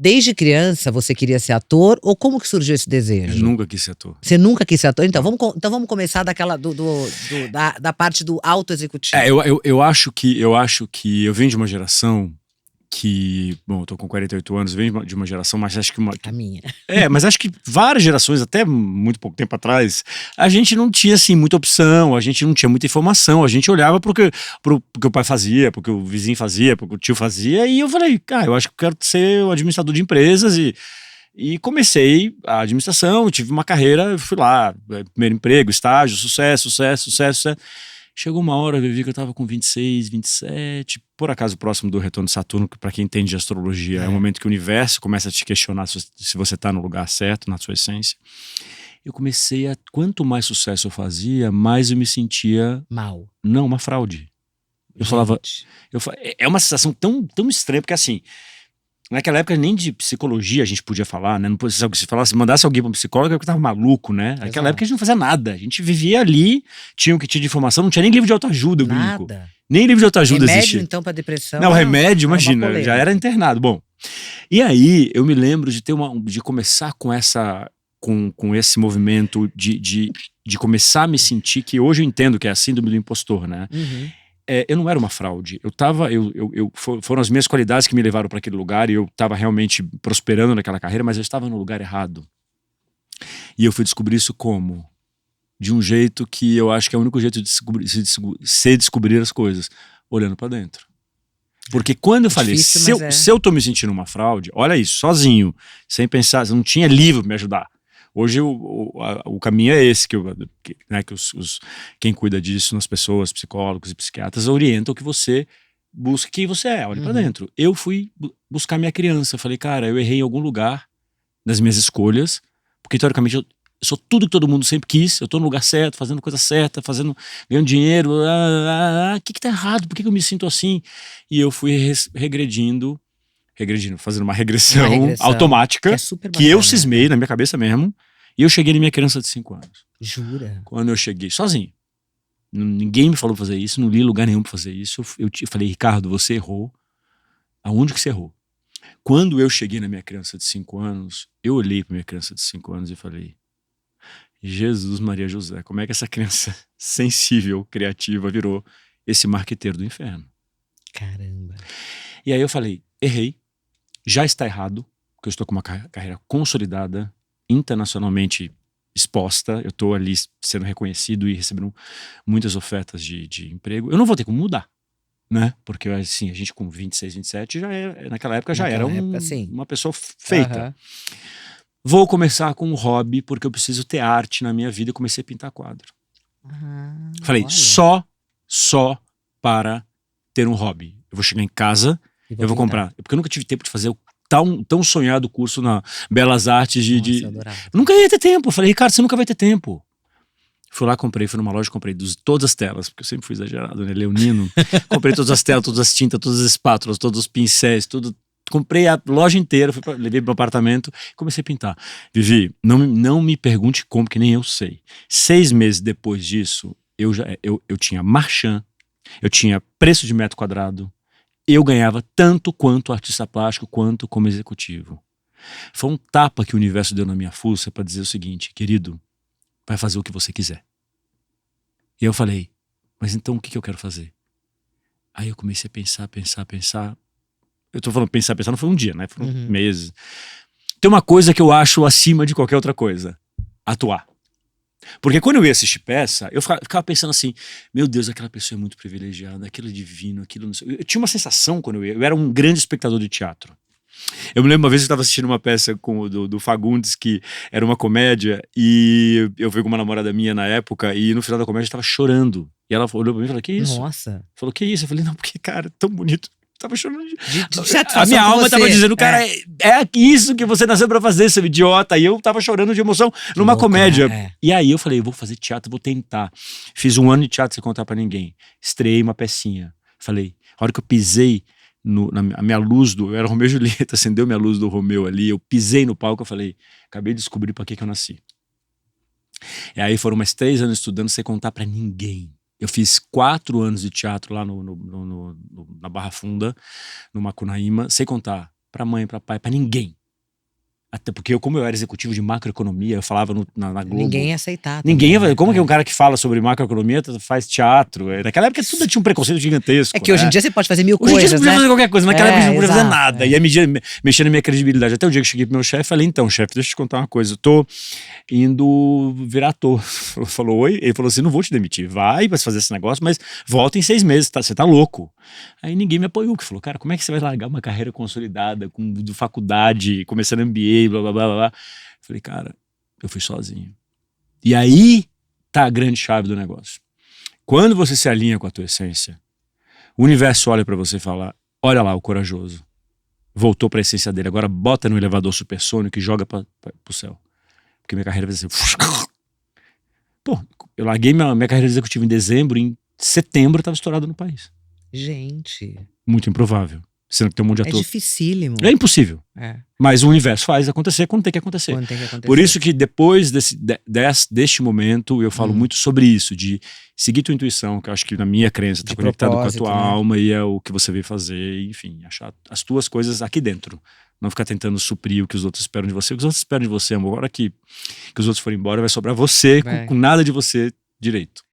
Desde criança você queria ser ator ou como que surgiu esse Eu desejo? nunca quis ser ator. Você nunca quis ser ator? Então vamos começar daquela da parte do auto-executivo. Eu acho que eu venho de uma geração que, bom, eu tô com 48 anos, venho de uma geração, mas acho que A minha. mas acho que várias gerações, até muito pouco tempo atrás, a gente não tinha, assim, muita opção, a gente não tinha muita informação, a gente olhava pro que o pai fazia, pro que o vizinho fazia, pro que o tio fazia, e eu falei, cara, eu acho que eu quero ser um administrador de empresas e comecei a administração, tive uma carreira, fui lá, primeiro emprego, estágio, sucesso. Chegou uma hora, Vivi, que eu tava com 26, 27, por acaso próximo do retorno de Saturno, que pra quem entende de astrologia, é um momento que o universo começa a te questionar se você tá no lugar certo, na sua essência. Eu comecei quanto mais sucesso eu fazia, mais eu me sentia... Mal. Não, uma fraude. Eu falava... É uma sensação tão estranha, porque assim... Naquela época nem de psicologia a gente podia falar, né? Não podia, se mandasse alguém para um psicólogo, eu tava maluco, né? Naquela época a gente não fazia nada. A gente vivia ali, tinha o que tinha de informação, não tinha nem livro de autoajuda, eu brinco. Nada. Nem livro de autoajuda Remédio, existia. então, pra depressão. Não, remédio, era uma imagina, polêmica. já era internado. Bom, e aí eu me lembro de começar com esse movimento de começar a me sentir, que hoje eu entendo que é a síndrome do impostor, né? Uhum. Eu não era uma fraude. Foram as minhas qualidades que me levaram para aquele lugar e eu estava realmente prosperando naquela carreira, mas eu estava no lugar errado. E eu fui descobrir isso como? De um jeito que eu acho que é o único jeito de descobrir as coisas, olhando para dentro. Porque quando eu falei, difícil, se eu tô me sentindo uma fraude, olha isso, sozinho, sem pensar, não tinha livro para me ajudar. Hoje o caminho é esse, quem cuida disso nas pessoas, psicólogos e psiquiatras, orientam que você busque quem você é, olhe pra dentro. Eu fui buscar minha criança, falei, cara, eu errei em algum lugar nas minhas escolhas, porque teoricamente eu sou tudo que todo mundo sempre quis, eu tô no lugar certo, fazendo coisa certa, ganhando dinheiro, o que tá errado, por que eu me sinto assim? E eu fui regredindo, fazendo uma regressão automática, que eu cismei na minha cabeça mesmo, e eu cheguei na minha criança de 5 anos. Jura? Quando eu cheguei, sozinho. Ninguém me falou pra fazer isso, não li lugar nenhum pra fazer isso. Eu falei, Ricardo, você errou. Aonde que você errou? Quando eu cheguei na minha criança de 5 anos, eu olhei pra minha criança de 5 anos e falei, Jesus, Maria, José, como é que essa criança sensível, criativa, virou esse marqueteiro do inferno? Caramba. E aí eu falei, errei. Já está errado, porque eu estou com uma carreira consolidada, internacionalmente exposta, eu estou ali sendo reconhecido e recebendo muitas ofertas de emprego. Eu não vou ter como mudar, né? Porque assim, a gente com 26, 27, naquela época já era uma pessoa feita. Vou começar com um hobby, porque eu preciso ter arte na minha vida, e comecei a pintar quadro. Falei, olha. só para ter um hobby. Eu vou chegar em casa, eu vou comprar. Porque eu nunca tive tempo de fazer o tão sonhado curso na Belas Artes Nossa, eu adorava. Nunca ia ter tempo. Eu falei, Ricardo, você nunca vai ter tempo. Fui lá, fui numa loja, comprei todas as telas, porque eu sempre fui exagerado, né, leonino. Comprei todas as telas, todas as tintas, todas as espátulas, todos os pincéis, tudo. Comprei a loja inteira, levei pro apartamento e comecei a pintar. Vivi, não me pergunte como, que nem eu sei. 6 meses depois disso, eu tinha marchand, eu tinha preço de metro quadrado, eu ganhava tanto quanto artista plástico, quanto como executivo. Foi um tapa que o universo deu na minha fuça para dizer o seguinte, querido, vai fazer o que você quiser. E eu falei, mas então o que eu quero fazer? Aí eu comecei a pensar. Eu tô falando pensar, não foi um dia, né? Foram meses. Tem uma coisa que eu acho acima de qualquer outra coisa, atuar. Porque quando eu ia assistir peça, eu ficava pensando assim, meu Deus, aquela pessoa é muito privilegiada, aquilo é divino, aquilo não sei. Eu tinha uma sensação quando eu era um grande espectador de teatro. Eu me lembro uma vez que eu estava assistindo uma peça do Fagundes, que era uma comédia, e eu vi com uma namorada minha na época, e no final da comédia eu estava chorando. E ela olhou pra mim e falou, que isso? Nossa. Falou, que isso? Eu falei, não, porque, cara, é tão bonito. Tava chorando a minha alma tava dizendo, cara, é isso que você nasceu pra fazer, seu idiota. E eu tava chorando de emoção numa comédia. E aí eu falei, vou fazer teatro, vou tentar. Fiz 1 ano de teatro sem contar pra ninguém. Estreiei uma pecinha. Falei, a hora que eu pisei na minha luz eu era o Romeu e Julieta, acendeu minha luz do Romeu ali, eu pisei no palco, eu falei, acabei de descobrir pra que eu nasci. E aí foram mais 3 anos estudando sem contar pra ninguém. Eu fiz 4 anos de teatro lá na Barra Funda, no Macunaíma, sem contar pra mãe, pra pai, pra ninguém. Até porque como eu era executivo de macroeconomia, eu falava na Globo. Ninguém ia aceitar. Ninguém também, ia. Como que é. um cara que fala sobre macroeconomia faz teatro? Naquela época tudo tinha um preconceito gigantesco. É que hoje em dia você pode fazer mil Hoje em dia você coisas, podia né? fazer qualquer coisa, naquela época você não podia fazer exato, nada. E aí mexendo na minha credibilidade. Até o dia que eu cheguei pro meu chefe, falei, então, chefe, deixa eu te contar uma coisa. Eu tô indo virar ator. Falou, oi? Ele falou assim, não vou te demitir. Vai fazer esse negócio, mas volta em 6 meses, tá? Você tá louco. Aí ninguém me apoiou, que falou, cara, como é que você vai largar uma carreira consolidada, com faculdade, começando MBA, blá, blá, blá, blá. Falei, cara, eu fui sozinho. E aí tá a grande chave do negócio. Quando você se alinha com a tua essência, o universo olha pra você e fala, olha lá o corajoso. Voltou pra essência dele, agora bota no elevador supersônico e joga pro céu. Porque minha carreira vai ser... Pô, eu larguei minha carreira executiva em dezembro, em setembro eu tava estourado no país. Gente, Muito improvável. Sendo que tem um monte de é ator. dificílimo. É impossível. É, Mas o universo faz acontecer quando tem que acontecer. quando tem que acontecer. Por isso que depois deste momento eu falo muito sobre isso, de seguir tua intuição, que eu acho que na minha crença está De conectado com a propósito, tua né? alma e é o que você veio fazer, enfim, achar as tuas coisas aqui dentro. Não ficar tentando suprir o que os outros esperam de você. O que os outros esperam de você, amor, agora que os outros forem embora, vai sobrar você Vai. com nada de você direito.